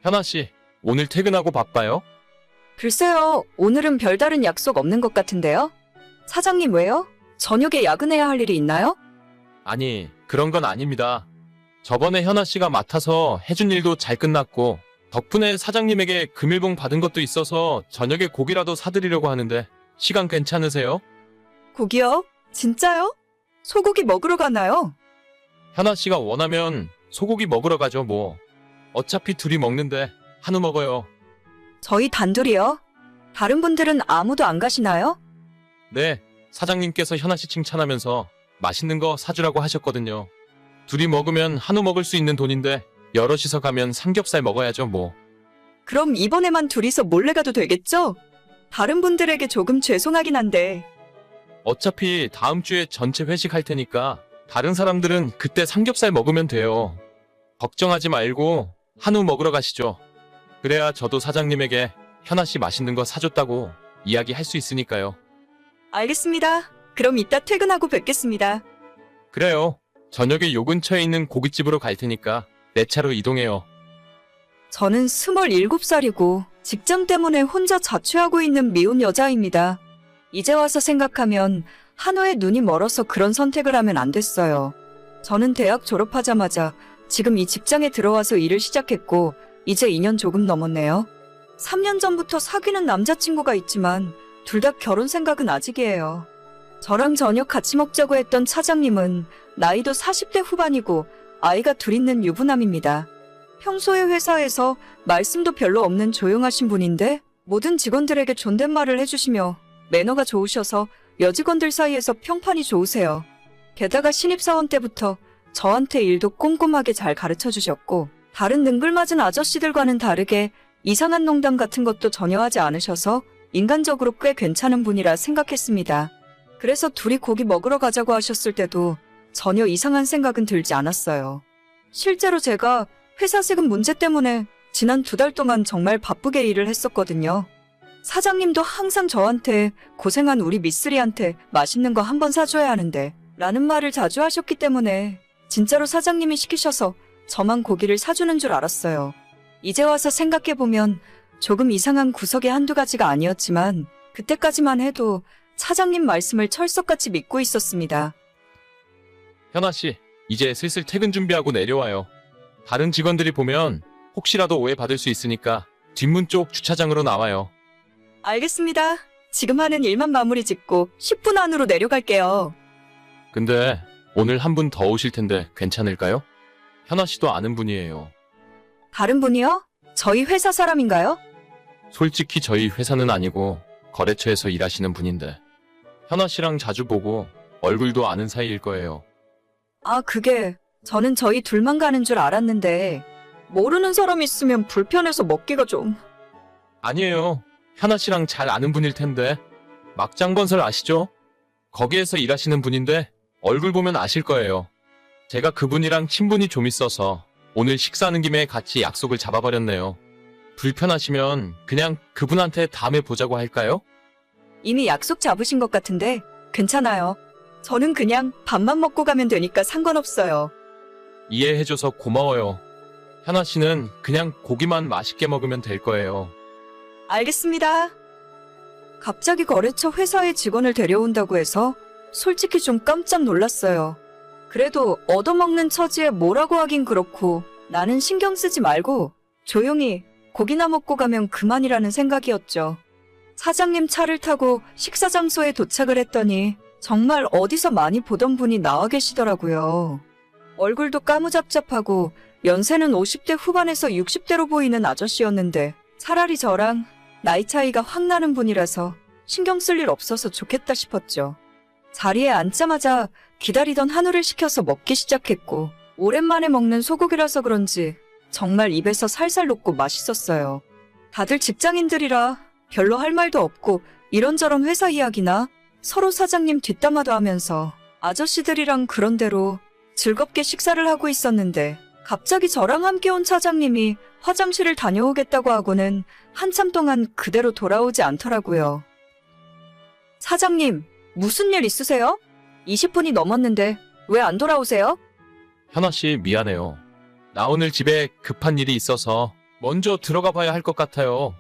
현아 씨, 오늘 퇴근하고 바빠요? 글쎄요, 오늘은 별다른 약속 없는 것 같은데요? 사장님 왜요? 저녁에 야근해야 할 일이 있나요? 아니, 그런 건 아닙니다. 저번에 현아 씨가 맡아서 해준 일도 잘 끝났고, 덕분에 사장님에게 금일봉 받은 것도 있어서 저녁에 고기라도 사드리려고 하는데, 시간 괜찮으세요? 고기요? 진짜요? 소고기 먹으러 가나요? 현아 씨가 원하면 소고기 먹으러 가죠, 뭐. 어차피 둘이 먹는데, 한우 먹어요. 저희 단둘이요? 다른 분들은 아무도 안 가시나요? 네, 사장님께서 현아 씨 칭찬하면서 맛있는 거 사주라고 하셨거든요. 둘이 먹으면 한우 먹을 수 있는 돈인데, 여럿이서 가면 삼겹살 먹어야죠, 뭐. 그럼 이번에만 둘이서 몰래 가도 되겠죠? 다른 분들에게 조금 죄송하긴 한데. 어차피 다음 주에 전체 회식할 테니까 다른 사람들은 그때 삼겹살 먹으면 돼요. 걱정하지 말고 한우 먹으러 가시죠. 그래야 저도 사장님에게 현아 씨 맛있는 거 사줬다고 이야기할 수 있으니까요. 알겠습니다. 그럼 이따 퇴근하고 뵙겠습니다. 그래요. 저녁에 요 근처에 있는 고깃집으로 갈 테니까 내 차로 이동해요. 저는 27살이고 직장 때문에 혼자 자취하고 있는 미혼 여자입니다. 이제 와서 생각하면 한우에 눈이 멀어서 그런 선택을 하면 안 됐어요. 저는 대학 졸업하자마자 지금 이 직장에 들어와서 일을 시작했고 이제 2년 조금 넘었네요. 3년 전부터 사귀는 남자친구가 있지만 둘 다 결혼 생각은 아직이에요. 저랑 저녁 같이 먹자고 했던 차장님은 나이도 40대 후반이고 아이가 둘 있는 유부남입니다. 평소에 회사에서 말씀도 별로 없는 조용하신 분인데 모든 직원들에게 존댓말을 해주시며 매너가 좋으셔서 여직원들 사이에서 평판이 좋으세요. 게다가 신입사원 때부터 저한테 일도 꼼꼼하게 잘 가르쳐 주셨고 다른 능글맞은 아저씨들과는 다르게 이상한 농담 같은 것도 전혀 하지 않으셔서 인간적으로 꽤 괜찮은 분이라 생각했습니다. 그래서 둘이 고기 먹으러 가자고 하셨을 때도 전혀 이상한 생각은 들지 않았어요. 실제로 제가 회사 세금 문제 때문에 지난 2달 동안 정말 바쁘게 일을 했었거든요. 사장님도 항상 저한테 고생한 우리 미쓰리한테 맛있는 거 한번 사줘야 하는데 라는 말을 자주 하셨기 때문에 진짜로 사장님이 시키셔서 저만 고기를 사주는 줄 알았어요. 이제 와서 생각해보면 조금 이상한 구석이 한두 가지가 아니었지만 그때까지만 해도 사장님 말씀을 철석같이 믿고 있었습니다. 현아 씨, 이제 슬슬 퇴근 준비하고 내려와요. 다른 직원들이 보면 혹시라도 오해받을 수 있으니까 뒷문 쪽 주차장으로 나와요. 알겠습니다. 지금 하는 일만 마무리 짓고 10분 안으로 내려갈게요. 근데 오늘 한 분 더 오실 텐데 괜찮을까요? 현아 씨도 아는 분이에요. 다른 분이요? 저희 회사 사람인가요? 솔직히 저희 회사는 아니고 거래처에서 일하시는 분인데 현아 씨랑 자주 보고 얼굴도 아는 사이일 거예요. 아, 그게 저는 저희 둘만 가는 줄 알았는데 모르는 사람 있으면 불편해서 먹기가 좀... 아니에요. 현아 씨랑 잘 아는 분일 텐데. 막장건설 아시죠? 거기에서 일하시는 분인데 얼굴 보면 아실 거예요. 제가 그분이랑 친분이 좀 있어서 오늘 식사하는 김에 같이 약속을 잡아버렸네요. 불편하시면 그냥 그분한테 다음에 보자고 할까요? 이미 약속 잡으신 것 같은데 괜찮아요. 저는 그냥 밥만 먹고 가면 되니까 상관없어요. 이해해줘서 고마워요. 현아 씨는 그냥 고기만 맛있게 먹으면 될 거예요. 알겠습니다. 갑자기 거래처 회사에 직원을 데려온다고 해서 솔직히 좀 깜짝 놀랐어요. 그래도 얻어먹는 처지에 뭐라고 하긴 그렇고 나는 신경 쓰지 말고 조용히 고기나 먹고 가면 그만이라는 생각이었죠. 사장님 차를 타고 식사 장소에 도착을 했더니 정말 어디서 많이 보던 분이 나와 계시더라고요. 얼굴도 까무잡잡하고 연세는 50대 후반에서 60대로 보이는 아저씨였는데 차라리 저랑 나이 차이가 확 나는 분이라서 신경 쓸 일 없어서 좋겠다 싶었죠. 자리에 앉자마자 기다리던 한우를 시켜서 먹기 시작했고 오랜만에 먹는 소고기라서 그런지 정말 입에서 살살 녹고 맛있었어요. 다들 직장인들이라 별로 할 말도 없고 이런저런 회사 이야기나 서로 사장님 뒷담화도 하면서 아저씨들이랑 그런대로 즐겁게 식사를 하고 있었는데 갑자기 저랑 함께 온 차장님이 화장실을 다녀오겠다고 하고는 한참 동안 그대로 돌아오지 않더라고요. 사장님, 무슨 일 있으세요? 20분이 넘었는데 왜 안 돌아오세요? 현아 씨 미안해요. 나 오늘 집에 급한 일이 있어서 먼저 들어가 봐야 할 것 같아요.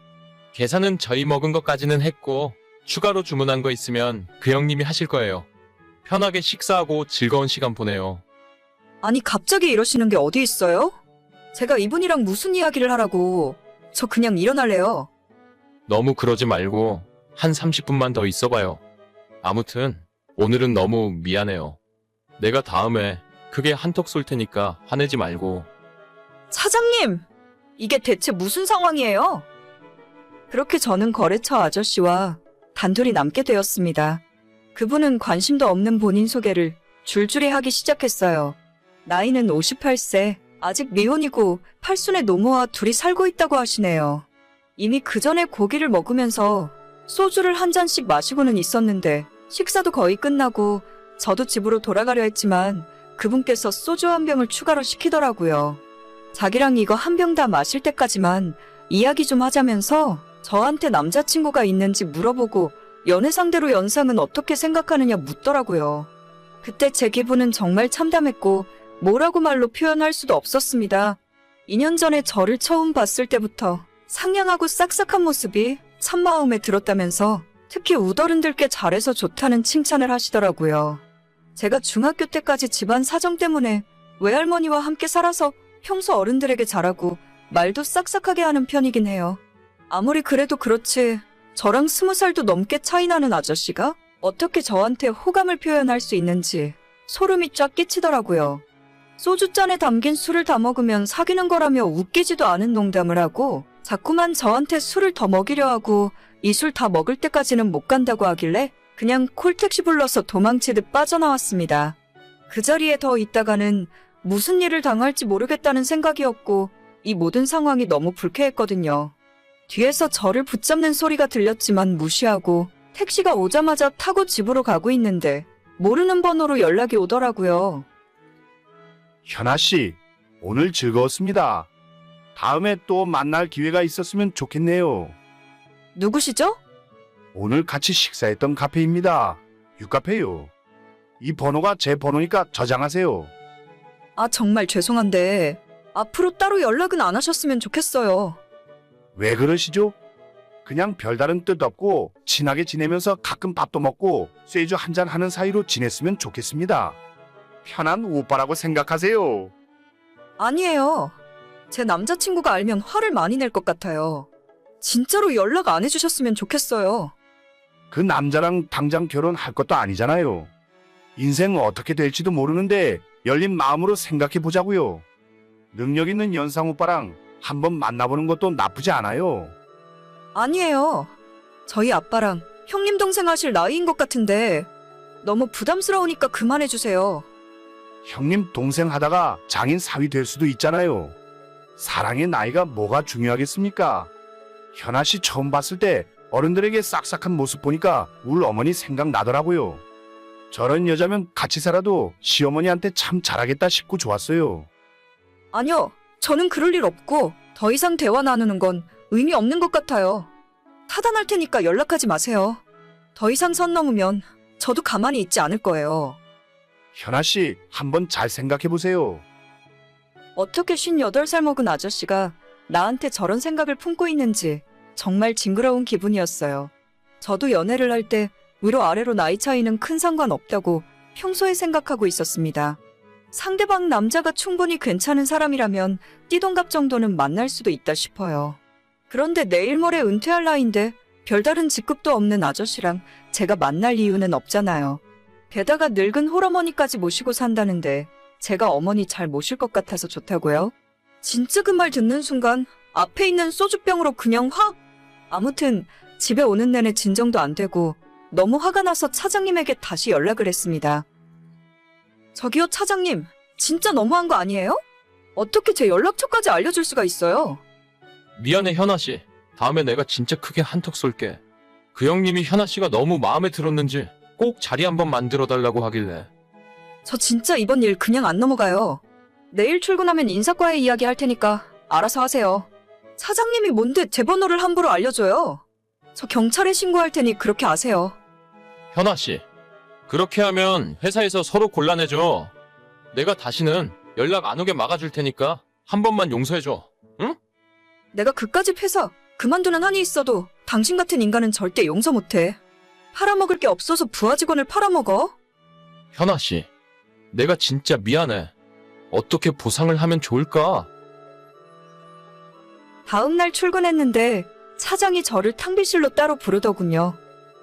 계산은 저희 먹은 것까지는 했고 추가로 주문한 거 있으면 그 형님이 하실 거예요. 편하게 식사하고 즐거운 시간 보내요. 아니, 갑자기 이러시는 게 어디 있어요? 제가 이분이랑 무슨 이야기를 하라고. 저 그냥 일어날래요. 너무 그러지 말고 한 30분만 더 있어봐요. 아무튼 오늘은 너무 미안해요. 내가 다음에 크게 한턱 쏠 테니까 화내지 말고. 차장님! 이게 대체 무슨 상황이에요? 그렇게 저는 거래처 아저씨와 단둘이 남게 되었습니다. 그분은 관심도 없는 본인 소개를 줄줄이 하기 시작했어요. 나이는 58세, 아직 미혼이고 팔순의 노모와 둘이 살고 있다고 하시네요. 이미 그 전에 고기를 먹으면서 소주를 한 잔씩 마시고는 있었는데 식사도 거의 끝나고 저도 집으로 돌아가려 했지만 그분께서 소주 한 병을 추가로 시키더라고요. 자기랑 이거 한 병 다 마실 때까지만 이야기 좀 하자면서 저한테 남자친구가 있는지 물어보고 연애 상대로 연상은 어떻게 생각하느냐 묻더라고요. 그때 제 기분은 정말 참담했고 뭐라고 말로 표현할 수도 없었습니다. 2년 전에 저를 처음 봤을 때부터 상냥하고 싹싹한 모습이 참 마음에 들었다면서 특히 우더른들께 잘해서 좋다는 칭찬을 하시더라고요. 제가 중학교 때까지 집안 사정 때문에 외할머니와 함께 살아서 평소 어른들에게 잘하고 말도 싹싹하게 하는 편이긴 해요. 아무리 그래도 그렇지 저랑 20살도 넘게 차이 나는 아저씨가 어떻게 저한테 호감을 표현할 수 있는지 소름이 쫙 끼치더라고요. 소주잔에 담긴 술을 다 먹으면 사귀는 거라며 웃기지도 않은 농담을 하고 자꾸만 저한테 술을 더 먹이려 하고 이 술 다 먹을 때까지는 못 간다고 하길래 그냥 콜택시 불러서 도망치듯 빠져나왔습니다. 그 자리에 더 있다가는 무슨 일을 당할지 모르겠다는 생각이었고 이 모든 상황이 너무 불쾌했거든요. 뒤에서 저를 붙잡는 소리가 들렸지만 무시하고 택시가 오자마자 타고 집으로 가고 있는데 모르는 번호로 연락이 오더라고요. 현아 씨, 오늘 즐거웠습니다. 다음에 또 만날 기회가 있었으면 좋겠네요. 누구시죠? 오늘 같이 식사했던 카페입니다. 유카페요. 이 번호가 제 번호니까 저장하세요. 아, 정말 죄송한데 앞으로 따로 연락은 안 하셨으면 좋겠어요. 왜 그러시죠? 그냥 별다른 뜻 없고 친하게 지내면서 가끔 밥도 먹고 쇠주 한잔 하는 사이로 지냈으면 좋겠습니다. 편한 오빠라고 생각하세요. 아니에요. 제 남자친구가 알면 화를 많이 낼 것 같아요. 진짜로 연락 안 해주셨으면 좋겠어요. 그 남자랑 당장 결혼할 것도 아니잖아요. 인생 어떻게 될지도 모르는데 열린 마음으로 생각해 보자고요. 능력 있는 연상 오빠랑 한번 만나보는 것도 나쁘지 않아요. 아니에요. 저희 아빠랑 형님 동생 하실 나이인 것 같은데 너무 부담스러우니까 그만해주세요. 형님 동생 하다가 장인 사위 될 수도 있잖아요. 사랑의 나이가 뭐가 중요하겠습니까? 현아 씨 처음 봤을 때 어른들에게 싹싹한 모습 보니까 울 어머니 생각나더라고요. 저런 여자면 같이 살아도 시어머니한테 참 잘하겠다 싶고 좋았어요. 아니요. 저는 그럴 일 없고 더 이상 대화 나누는 건 의미 없는 것 같아요. 차단할 테니까 연락하지 마세요. 더 이상 선 넘으면 저도 가만히 있지 않을 거예요. 현아 씨 한번 잘 생각해 보세요. 어떻게 58살 먹은 아저씨가 나한테 저런 생각을 품고 있는지 정말 징그러운 기분이었어요. 저도 연애를 할 때 위로 아래로 나이 차이는 큰 상관없다고 평소에 생각하고 있었습니다. 상대방 남자가 충분히 괜찮은 사람이라면 띠동갑 정도는 만날 수도 있다 싶어요. 그런데 내일 모레 은퇴할 나이인데 별다른 직급도 없는 아저씨랑 제가 만날 이유는 없잖아요. 게다가 늙은 홀어머니까지 모시고 산다는데 제가 어머니 잘 모실 것 같아서 좋다고요? 진짜 그 말 듣는 순간 앞에 있는 소주병으로 그냥 확! 아무튼 집에 오는 내내 진정도 안 되고 너무 화가 나서 차장님에게 다시 연락을 했습니다. 저기요, 차장님. 진짜 너무한 거 아니에요? 어떻게 제 연락처까지 알려줄 수가 있어요? 미안해 현아씨. 다음에 내가 진짜 크게 한턱 쏠게. 그 형님이 현아씨가 너무 마음에 들었는지 꼭 자리 한번 만들어달라고 하길래. 저 진짜 이번 일 그냥 안 넘어가요. 내일 출근하면 인사과에 이야기할 테니까 알아서 하세요. 차장님이 뭔데 제 번호를 함부로 알려줘요? 저 경찰에 신고할 테니 그렇게 아세요. 현아씨, 그렇게 하면 회사에서 서로 곤란해져. 내가 다시는 연락 안 오게 막아줄 테니까 한 번만 용서해줘. 응? 내가 그까짓 회사 그만두는 한이 있어도 당신 같은 인간은 절대 용서 못해. 팔아먹을 게 없어서 부하 직원을 팔아먹어? 현아 씨, 내가 진짜 미안해. 어떻게 보상을 하면 좋을까? 다음 날 출근했는데 차장이 저를 탕비실로 따로 부르더군요.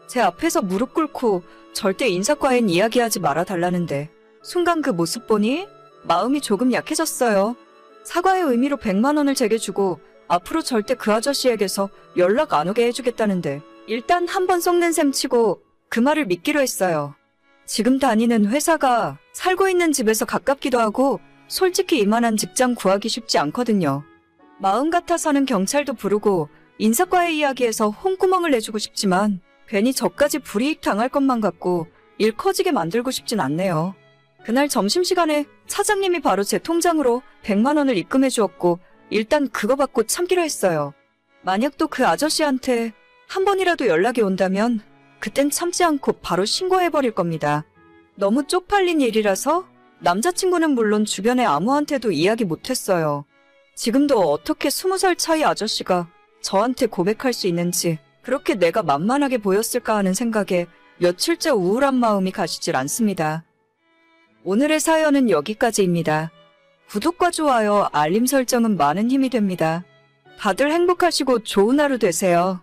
제 앞에서 무릎 꿇고 절대 인사과엔 이야기하지 말아 달라는데 순간 그 모습 보니 마음이 조금 약해졌어요. 사과의 의미로 100만 원을 제게 주고 앞으로 절대 그 아저씨에게서 연락 안 오게 해주겠다는데 일단 한번 속는 셈 치고 그 말을 믿기로 했어요. 지금 다니는 회사가 살고 있는 집에서 가깝기도 하고 솔직히 이만한 직장 구하기 쉽지 않거든요. 마음 같아서는 경찰도 부르고 인사과의 이야기에서 홍구멍을 내주고 싶지만 괜히 저까지 불이익 당할 것만 같고 일 커지게 만들고 싶진 않네요. 그날 점심시간에 차장님이 바로 제 통장으로 100만 원을 입금해 주었고 일단 그거 받고 참기로 했어요. 만약 또 그 아저씨한테 한 번이라도 연락이 온다면 그땐 참지 않고 바로 신고해버릴 겁니다. 너무 쪽팔린 일이라서 남자친구는 물론 주변에 아무한테도 이야기 못했어요. 지금도 어떻게 20살 차이 아저씨가 저한테 고백할 수 있는지 그렇게 내가 만만하게 보였을까 하는 생각에 며칠째 우울한 마음이 가시질 않습니다. 오늘의 사연은 여기까지입니다. 구독과 좋아요, 알림 설정은 많은 힘이 됩니다. 다들 행복하시고 좋은 하루 되세요.